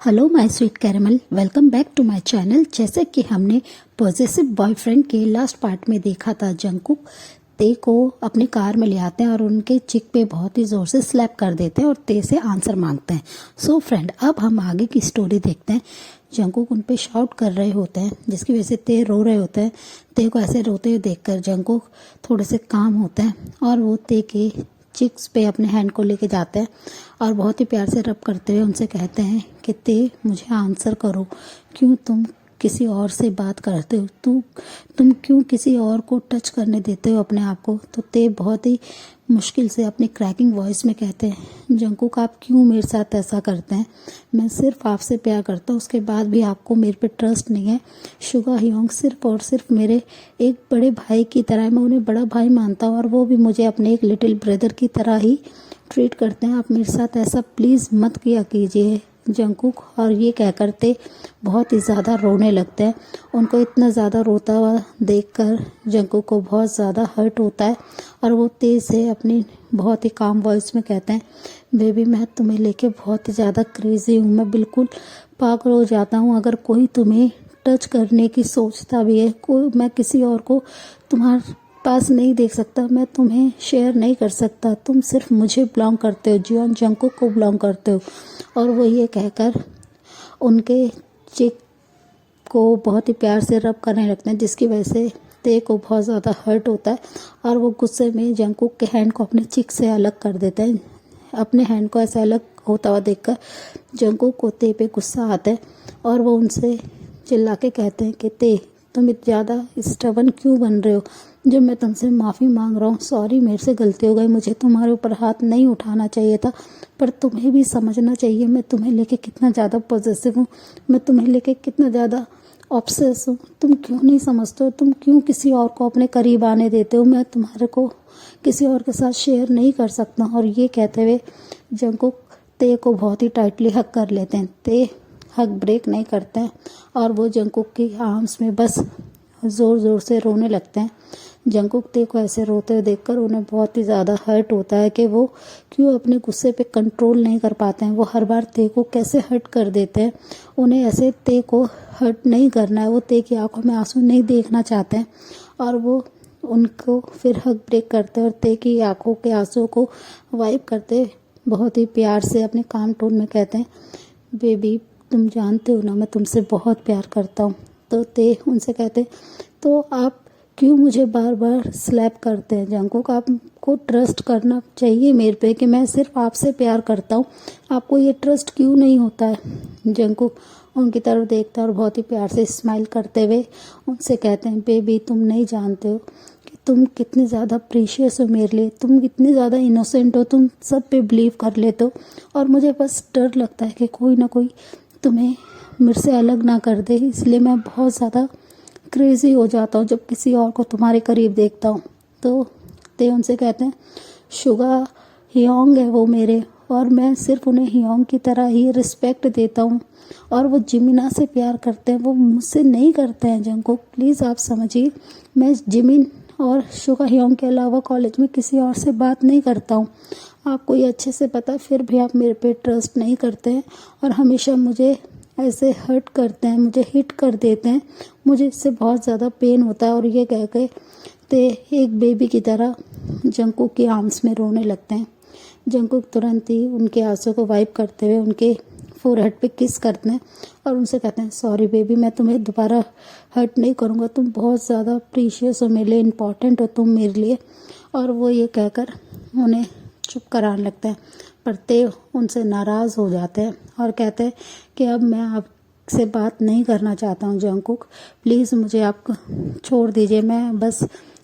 Hello my sweet caramel, welcome back to my channel. जैसे कि हमने पॉजेसिव बॉयफ्रेंड के लास्ट पार्ट में देखा था, जंगकुक ते को अपनी कार में ले आते हैं और उनके चिक पे बहुत ही ज़ोर से स्लैप कर देते हैं और ते से आंसर मांगते हैं। सो फ्रेंड, अब हम आगे की स्टोरी देखते हैं। जंगकुक उन पे शाउट कर रहे होते हैं, जिसकी वजह से ते रो रहे होते हैं। ते को ऐसे रोते हुए देखकर जंगकुक थोड़े से काम होते हैं और वो ते के चिक्स पे अपने हैंड को लेके जाते हैं और बहुत ही प्यार से रब करते हुए उनसे कहते हैं कि ते मुझे आंसर करो, क्यों तुम किसी और से बात करते हो, तुम क्यों किसी और को टच करने देते हो अपने आप को। तो ते बहुत ही मुश्किल से अपनी क्रैकिंग वॉइस में कहते हैं, जंगकुक आप क्यों मेरे साथ ऐसा करते हैं, मैं सिर्फ आपसे प्यार करता हूँ, उसके बाद भी आपको मेरे पे ट्रस्ट नहीं है। शुगा हियोंग सिर्फ और सिर्फ मेरे एक बड़े भाई की तरह है, मैं उन्हें बड़ा भाई मानता हूँ और वो भी मुझे अपने एक लिटिल ब्रदर की तरह ही ट्रीट करते हैं। आप मेरे साथ ऐसा प्लीज़ मत किया कीजिए जंगकुक। और ये कह करते बहुत ही ज़्यादा रोने लगते हैं। उनको इतना ज़्यादा रोता हुआ देखकर जंगकुक को बहुत ज़्यादा हर्ट होता है और वो तेज़ से अपनी बहुत ही काम वॉइस में कहते हैं, बेबी मैं तुम्हें लेके बहुत ही ज़्यादा क्रेज़ी हूँ, मैं बिल्कुल पागल हो जाता हूँ। अगर कोई तुम्हें टच करने की सोचता भी है, मैं किसी और को तुम्हारे पास नहीं देख सकता, मैं तुम्हें शेयर नहीं कर सकता, तुम सिर्फ मुझे बिलोंग करते हो, जियोन जंगकुक को बिलोंग करते हो। और वो ये कहकर उनके चिक को बहुत ही प्यार से रब करने लगते हैं, जिसकी वजह से ते को बहुत ज़्यादा हर्ट होता है और वो गुस्से में जंगकुक के हैंड को अपने चिक से अलग कर देते हैं। अपने हैंड को ऐसे अलग होता हुआ देखकर जंगकुक को ते पे गुस्सा आता है और वो उनसे चिल्ला के कहते हैं कि ते तुम इतना ज़्यादा स्टबन क्यों बन रहे हो, जब मैं तुमसे माफ़ी मांग रहा हूँ, सॉरी मेरे से गलती हो गई, मुझे तुम्हारे ऊपर हाथ नहीं उठाना चाहिए था, पर तुम्हें भी समझना चाहिए मैं तुम्हें लेके कितना ज़्यादा पॉजेसिव हूँ, मैं तुम्हें लेके कितना ज़्यादा ऑब्सेस हूँ। तुम क्यों नहीं समझते हो, तुम क्यों किसी और को अपने करीब आने देते हो, मैं तुम्हारे को किसी और के साथ शेयर नहीं कर सकता। और ये कहते हुए जंगकुक ते को बहुत ही टाइटली हक कर लेते हैं। ते हक ब्रेक नहीं करते हैं और वो जंगकुक की आर्म्स में बस ज़ोर ज़ोर से रोने लगते हैं। जंगकुक ते को ऐसे रोते हुए देखकर उन्हें बहुत ही ज़्यादा हर्ट होता है कि वो क्यों अपने गुस्से पे कंट्रोल नहीं कर पाते हैं। वो हर बार ते को कैसे हर्ट कर देते हैं। उन्हें ऐसे ते को हर्ट नहीं करना है, वो ते की आंखों में आंसू नहीं देखना चाहते हैं और वो उनको फिर हक ब्रेक करते हैं और ते की आंखों के आंसू को वाइप करते बहुत ही प्यार से अपने काम टोन में कहते हैं, बेबी तुम जानते हो ना मैं तुमसे बहुत प्यार करता हूँ। तो ते उनसे कहते, तो आप क्यों मुझे बार बार स्लैप करते हैं जंगकुक, आपको ट्रस्ट करना चाहिए मेरे पे कि मैं सिर्फ आपसे प्यार करता हूँ, आपको ये ट्रस्ट क्यों नहीं होता है। जंगकुक उनकी तरफ देखता है और बहुत ही प्यार से स्माइल करते हुए उनसे कहते हैं, बेबी तुम नहीं जानते हो कि तुम कितने ज़्यादा प्रीशियस हो मेरे लिए, तुम कितने ज़्यादा इनोसेंट हो, तुम सब पे बिलीव कर लेते हो और मुझे बस डर लगता है कि कोई ना कोई तुम्हें मेरे से अलग ना कर दे, इसलिए मैं बहुत ज़्यादा क्रेज़ी हो जाता हूँ जब किसी और को तुम्हारे करीब देखता हूँ। तो ते उनसे कहते हैं, शुगा हियोंग है वो मेरे, और मैं सिर्फ उन्हें हियोंग की तरह ही रिस्पेक्ट देता हूँ और वो जिमिना से प्यार करते हैं, वो मुझसे नहीं करते हैं। जंगकुक प्लीज़ आप समझिए, मैं जिमिन और शुगा हियोंग के अलावा कॉलेज में किसी और से बात नहीं करता हूँ, आपको ये अच्छे से पता है, फिर भी आप मेरे पे ट्रस्ट नहीं करते हैं और हमेशा मुझे ऐसे हर्ट करते हैं, मुझे हिट कर देते हैं, मुझे इससे बहुत ज़्यादा पेन होता है। और ये कह के ते एक बेबी की तरह जंगकुक के आर्म्स में रोने लगते हैं। जंगकुक तुरंत ही उनके आंसू को वाइप करते हुए उनके फोरहेड पे किस करते हैं और उनसे कहते हैं, सॉरी बेबी मैं तुम्हें दोबारा हर्ट नहीं करूँगा, तुम बहुत ज़्यादा प्रीशियस हो मेरे लिए, इम्पॉर्टेंट हो तुम मेरे लिए। और वो ये कहकर उन्हें चुप कराने लगते हैं, पर ते उनसे नाराज़ हो जाते हैं और कहते हैं कि अब मैं आपसे बात नहीं करना चाहता हूँ जंगकुक, प्लीज़ मुझे आप छोड़ दीजिए, मैं बस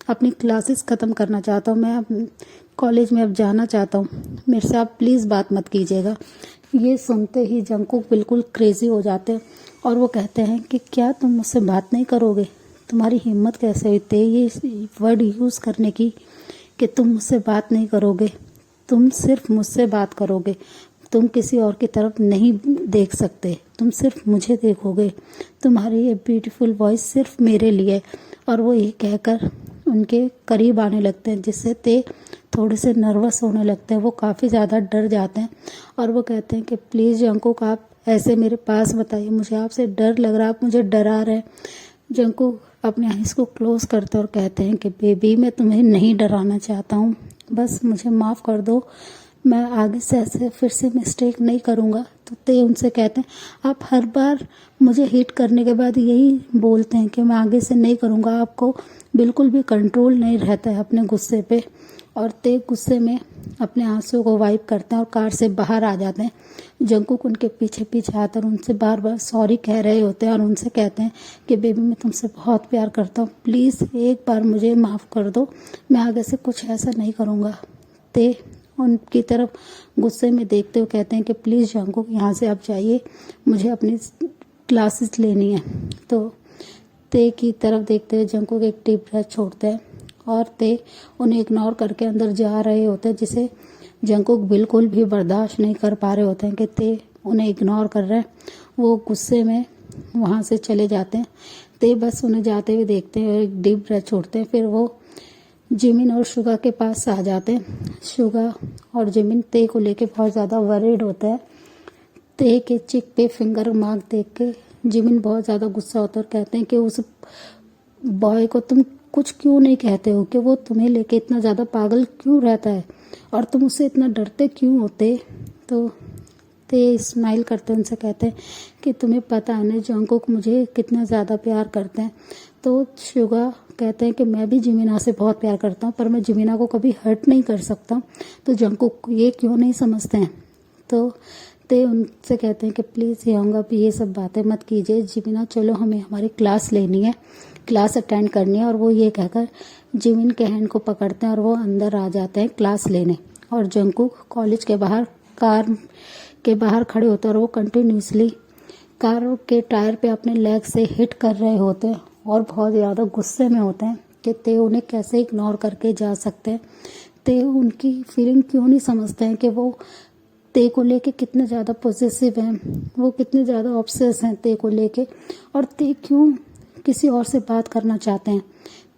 अपनी क्लासेस ख़त्म करना चाहता हूँ, मैं अब कॉलेज में अब जाना चाहता हूँ, मेरे से आप प्लीज़ बात मत कीजिएगा। ये सुनते ही जंगकुक बिल्कुल क्रेज़ी हो जाते हैं और वो कहते हैं कि क्या तुम मुझसे बात नहीं करोगे, तुम्हारी हिम्मत कैसे हुई थे ये वर्ड यूज़ करने की कि तुम मुझसे बात नहीं करोगे, तुम सिर्फ मुझसे बात करोगे, तुम किसी और की तरफ नहीं देख सकते, तुम सिर्फ मुझे देखोगे, तुम्हारी ये ब्यूटीफुल वॉइस सिर्फ मेरे लिए। और वो ये कहकर उनके करीब आने लगते हैं, जिससे ते थोड़े से नर्वस होने लगते हैं, वो काफ़ी ज़्यादा डर जाते हैं और वो कहते हैं कि प्लीज़ जंगकुक आप ऐसे मेरे पास बताइए, मुझे आपसे डर लग रहा है, आप मुझे डरा रहे हैं। जंकुक अपने आईज को क्लोज करते और कहते हैं कि बेबी मैं तुम्हें नहीं डराना चाहता हूँ, बस मुझे माफ़ कर दो, मैं आगे से ऐसे फिर से मिस्टेक नहीं करूँगा। तो ते उनसे कहते हैं आप हर बार मुझे हिट करने के बाद यही बोलते हैं कि मैं आगे से नहीं करूँगा, आपको बिल्कुल भी कंट्रोल नहीं रहता है अपने गुस्से पे। और ते गुस्से में अपने आंसू को वाइप करते हैं और कार से बाहर आ जाते हैं। जंकुक उनके पीछे पीछे आकर उनसे बार बार सॉरी कह रहे होते हैं और उनसे कहते हैं कि बेबी मैं तुमसे बहुत प्यार करता हूँ, प्लीज़ एक बार मुझे माफ़ कर दो, मैं आगे से कुछ ऐसा नहीं करूँगा। ते उनकी तरफ गुस्से में देखते हुए कहते हैं कि प्लीज़ जंकुक यहाँ से आप जाइए, मुझे अपनी क्लासेस लेनी है। तो ते की तरफ देखते हुए जंकुक एक डीप ब्रेथ छोड़ते हैं और ते उन्हें इग्नोर करके अंदर जा रहे होते हैं, जिसे जंकुक बिल्कुल भी बर्दाश्त नहीं कर पा रहे होते हैं कि ते उन्हें इग्नोर कर रहे हैं। वो गुस्से में वहाँ से चले जाते हैं। ते बस उन्हें जाते हुए देखते हैं और एक डीप ब्रेथ छोड़ते हैं। फिर वो जिमिन और शुगा के पास आ जाते हैं। शुगा और जिमिन ते को लेके बहुत ज़्यादा वरीड होते हैं। ते के चिक पे फिंगर मार्क देख के जिमिन बहुत ज़्यादा गुस्सा होता है और कहते हैं कि उस बॉय को तुम कुछ क्यों नहीं कहते हो कि वो तुम्हें लेके इतना ज़्यादा पागल क्यों रहता है और तुम उससे इतना डरते क्यों होते। तो ते स्माइल करते उनसे कहते हैं कि तुम्हें पता है ना जंकुक मुझे कितना ज़्यादा प्यार करते हैं। तो शुगा कहते हैं कि मैं भी जिमिना से बहुत प्यार करता हूँ, पर मैं जिमिना को कभी हर्ट नहीं कर सकता, तो जंकुक ये क्यों नहीं समझते हैं। तो ते उनसे कहते हैं कि प्लीज़ यंगा भी ये सब बातें मत कीजिए जिमिना, चलो हमें हमारी क्लास लेनी है, क्लास अटेंड करनी है। और वो ये कहकर जिमिन के हैंड को पकड़ते हैं और वो अंदर आ जाते हैं क्लास लेने। और जंकुक कॉलेज के बाहर कार के बाहर खड़े होते हैं और वो कंटिन्यूसली कार के टायर पे अपने लेग से हिट कर रहे होते हैं और बहुत ज़्यादा गुस्से में होते हैं कि ते उन्हें कैसे इग्नोर करके जा सकते हैं। ते उनकी फीलिंग क्यों नहीं समझते हैं कि वो ते को लेके कितने ज़्यादा पॉजिटिव हैं, वो कितने ज़्यादा ऑब्सेस हैं ते को लेके, और ते क्यों किसी और से बात करना चाहते हैं।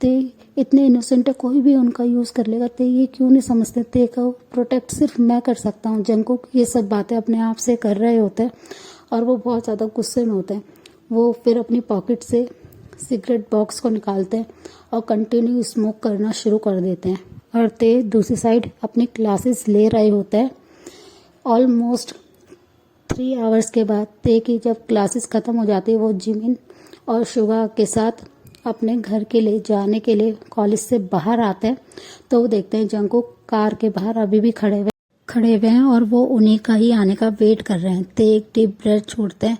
ते इतने इनोसेंट है, कोई भी उनका यूज़ कर लेगा, ते ये क्यों नहीं समझते। ते को प्रोटेक्ट सिर्फ मैं कर सकता हूँ। जंकुक ये सब बातें अपने आप से कर रहे होते हैं और वो बहुत ज़्यादा गुस्से में होते हैं। वो फिर अपनी पॉकेट से सिगरेट बॉक्स को निकालते हैं और कंटिन्यू स्मोक करना शुरू कर देते हैं। और ते दूसरी साइड अपनी क्लासेस ले रहे होते हैं। ऑलमोस्ट 3 आवर्स के बाद ते की जब क्लासेस ख़त्म हो जाती है, वो जिमिन और शुगा के साथ अपने घर के लिए जाने के लिए कॉलेज से बाहर आते हैं। तो वो देखते हैं जंकुक कार के बाहर अभी भी खड़े हुए हैं और वो उन्हीं का ही आने का वेट कर रहे हैं। ते एक डीप ब्रेथ छोड़ते हैं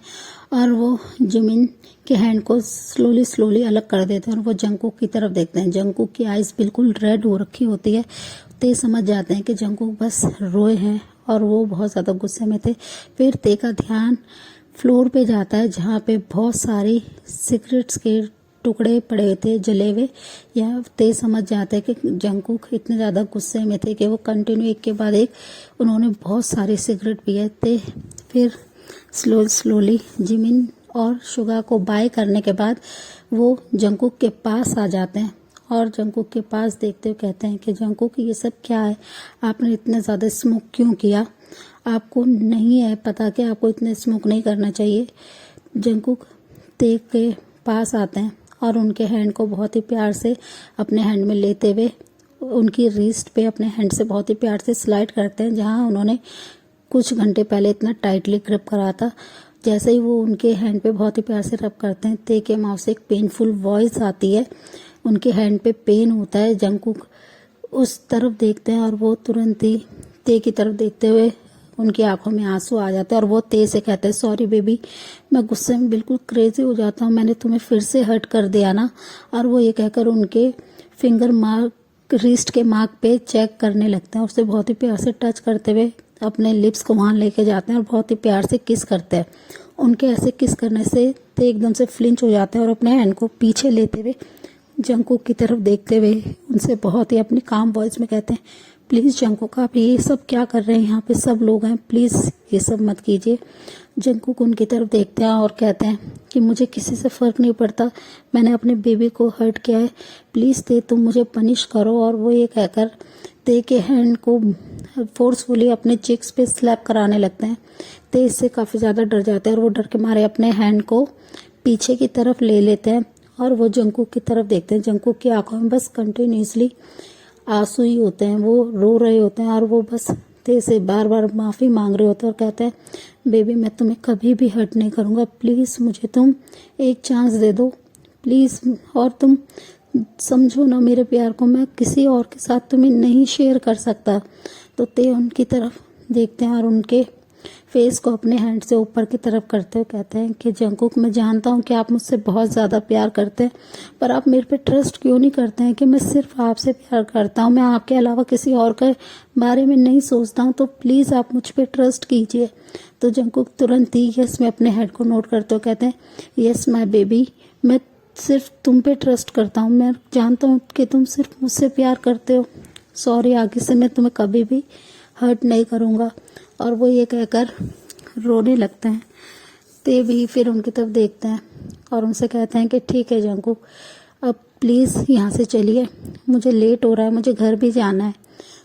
और वो जिमिन के हैंड को स्लोली अलग कर देते हैं और वो जंकुक की तरफ देखते हैं। जंकुक की आइज़ बिल्कुल रेड हो रखी होती है। ते समझ जाते हैं कि जंकुक बस रोए हैं और वो बहुत ज़्यादा गुस्से में थे। फिर ते का ध्यान फ्लोर पे जाता है जहाँ पे बहुत सारी सिगरेट्स के टुकड़े पड़े थे जले हुए। या ते समझ जाते हैं कि जंकुक इतने ज़्यादा गुस्से में थे कि वो कंटिन्यू एक के बाद एक उन्होंने बहुत सारी सिगरेट पिए थे। फिर स्लोली जिमिन और शुगा को बाय करने के बाद वो जंकुक के पास आ जाते हैं और जंकुक के पास देखते हुए कहते हैं कि जंकुक ये सब क्या है, आपने इतना ज़्यादा स्मोक क्यों किया, आपको नहीं है पता कि आपको इतने स्मोक नहीं करना चाहिए। जंकुक ते के पास आते हैं और उनके हैंड को बहुत ही प्यार से अपने हैंड में लेते हुए उनकी रिस्ट पे अपने हैंड से बहुत ही प्यार से स्लाइड करते हैं, जहां उन्होंने कुछ घंटे पहले इतना टाइटली ग्रिप करा था। जैसे ही वो उनके हैंड पे बहुत ही प्यार से रब करते हैं, ते के माउथ से एक पेनफुल वॉइस आती है, उनके हैंड पे पेन होता है। जंकुक उस तरफ देखते हैं और वो तुरंत ही ते की तरफ देखते हुए उनकी आंखों में आंसू आ जाते हैं और वो ते से कहते हैं सॉरी बेबी, मैं गुस्से में बिल्कुल क्रेजी हो जाता हूँ, मैंने तुम्हें फिर से हर्ट कर दिया ना। और वो ये कहकर उनके फिंगर मार्क रिस्ट के मार्क पे चेक करने लगते हैं, उससे बहुत ही प्यार से टच करते हुए अपने लिप्स को वहाँ लेके जाते हैं और बहुत ही प्यार से किस करते हैं। उनके ऐसे किस करने से ते एकदम से फ्लिंच हो जाते हैं और अपने हैंड को पीछे लेते हुए जंकुक की तरफ देखते हुए उनसे बहुत ही अपनी काम वॉइस में कहते हैं प्लीज़ जंकुक आप ये सब क्या कर रहे हैं, यहाँ पे सब लोग हैं, प्लीज़ ये सब मत कीजिए। जंकुक उनकी तरफ देखते हैं और कहते हैं कि मुझे किसी से फ़र्क नहीं पड़ता, मैंने अपने बेबी को हर्ट किया है, प्लीज़ ते तुम मुझे पनिश करो। और वो ये कहकर ते के हैंड को फोर्सफुली अपने चिक्स पे स्लैप कराने लगते हैं। ते इससे काफ़ी ज़्यादा डर जाते हैं और वो डर के मारे अपने हैंड को पीछे की तरफ ले लेते हैं और वो जंकुक की तरफ देखते हैं। जंकुक की आंखों में बस कंटिन्यूसली आंसू ही होते हैं, वो रो रहे होते हैं और वो बस ते से बार बार माफ़ी मांग रहे होते हैं और कहते हैं बेबी मैं तुम्हें कभी भी हर्ट नहीं करूँगा, प्लीज़ मुझे तुम एक चांस दे दो प्लीज़, और तुम समझो ना मेरे प्यार को, मैं किसी और के साथ तुम्हें नहीं शेयर कर सकता। तो ते उनकी तरफ देखते हैं और उनके फेस को अपने हैंड से ऊपर की तरफ करते हुए कहते हैं कि जंकुक मैं जानता हूँ कि आप मुझसे बहुत ज़्यादा प्यार करते हैं, पर आप मेरे पे ट्रस्ट क्यों नहीं करते हैं कि मैं सिर्फ आपसे प्यार करता हूँ, मैं आपके अलावा किसी और के बारे में नहीं सोचता हूँ, तो प्लीज़ आप मुझ पे ट्रस्ट कीजिए। तो जंकुक तुरंत ही यस में अपने हेड को नोट करते हुए कहते हैं यस माय बेबी, मैं सिर्फ तुम पे ट्रस्ट करता हूँ, मैं जानता हूँ कि तुम सिर्फ मुझसे प्यार करते हो, सॉरी आगे से मैं तुम्हें कभी भी हर्ट नहीं करूँगा। और वो ये कहकर रोने लगते हैं। ते भी फिर उनकी तरफ देखते हैं और उनसे कहते हैं कि ठीक है जंकुक अब प्लीज़ यहाँ से चलिए, मुझे लेट हो रहा है, मुझे घर भी जाना है।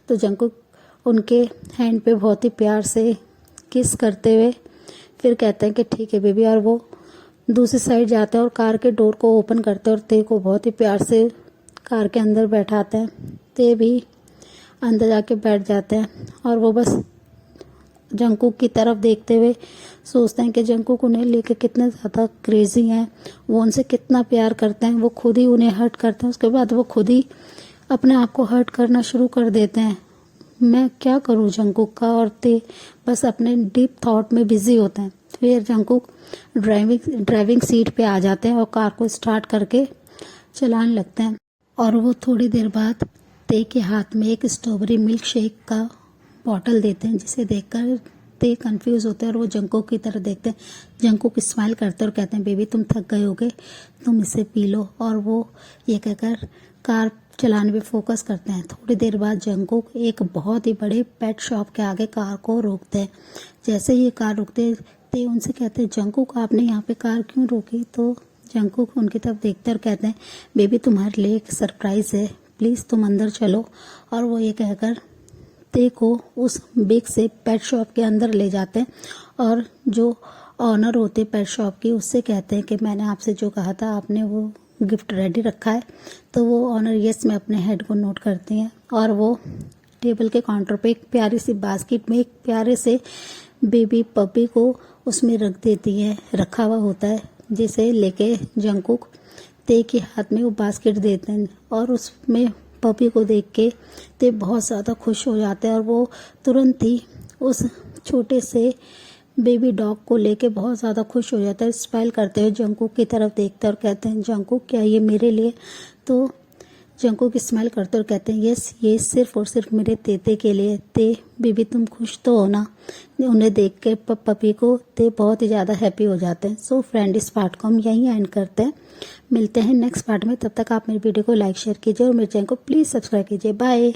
तो जंकुक उनके हैंड पे बहुत ही प्यार से किस करते हुए फिर कहते हैं कि ठीक है बेबी, और वो दूसरी साइड जाते हैं और कार के डोर को ओपन करते हैं और ते को बहुत ही प्यार से कार के अंदर बैठाते हैं। ते भी अंदर जाके बैठ जाते हैं और वो बस जंकुक की तरफ देखते हुए सोचते हैं कि जंकुक उन्हें लेके कितने ज़्यादा क्रेजी हैं, वो उनसे कितना प्यार करते हैं, वो खुद ही उन्हें हर्ट करते हैं, उसके बाद वो खुद ही अपने आप को हर्ट करना शुरू कर देते हैं। मैं क्या करूं जंकुक का, और ते बस अपने डीप थॉट में बिजी होते हैं। फिर जंकुक ड्राइविंग सीट पे आ जाते हैं और कार को स्टार्ट करके चलाने लगते हैं और वो थोड़ी देर बाद ते के हाथ में एक स्ट्रॉबेरी मिल्क शेक का बॉटल देते हैं, जिसे देखकर ते कंफ्यूज होते हैं और वो जंकुक की तरफ देखते हैं। जंकुक स्माइल करते हैं और कहते हैं बेबी तुम थक गए होगे, तुम इसे पी लो। और वो ये कहकर कार चलाने पे फोकस करते हैं। थोड़ी देर बाद जंकुक एक बहुत ही बड़े पेट शॉप के आगे कार को रोकते हैं। जैसे ही ये कार रुकते ते उनसे कहते हैं जंकुक आपने यहाँ पे कार क्यों रोकी। तो जंकुक उनकी तरफ देखते हैं और कहते हैं बेबी तुम्हारे लिए एक सरप्राइज है, प्लीज़ तुम अंदर चलो। और वो ये कहकर ते को उस बिग से पेट शॉप के अंदर ले जाते हैं और जो ऑनर होते पेट शॉप की उससे कहते हैं कि मैंने आपसे जो कहा था आपने वो गिफ्ट रेडी रखा है। तो वो ऑनर यस में अपने हेड को नोट करती हैं और वो टेबल के काउंटर पे एक प्यारी सी बास्केट में एक प्यारे से बेबी पपी को उसमें रख देती है, रखा हुआ होता है, जिसे लेके जंकुक ते के हाथ में वो बास्केट देते हैं और उसमें पपी को देख के ते बहुत ज़्यादा खुश हो जाते हैं और वो तुरंत ही उस छोटे से बेबी डॉग को लेके बहुत ज़्यादा खुश हो जाता है। स्माइल करते हुए जंकुक की तरफ देखते हैं और कहते हैं जंकुक क्या ये मेरे लिए। तो जंकुक स्माइल करते और कहते हैं यस ये सिर्फ और सिर्फ मेरे तेते के लिए। ते बेबी तुम खुश तो हो ना। उन्हें देख के पपी को ते बहुत ही ज़्यादा हैप्पी हो जाते हैं। सो फ्रेंड इस पार्ट को हम यहीं एंड करते हैं, मिलते हैं नेक्स्ट पार्ट में। तब तक आप मेरी वीडियो को लाइक शेयर कीजिए और मेरे चैनल को प्लीज़ सब्सक्राइब कीजिए। बाय।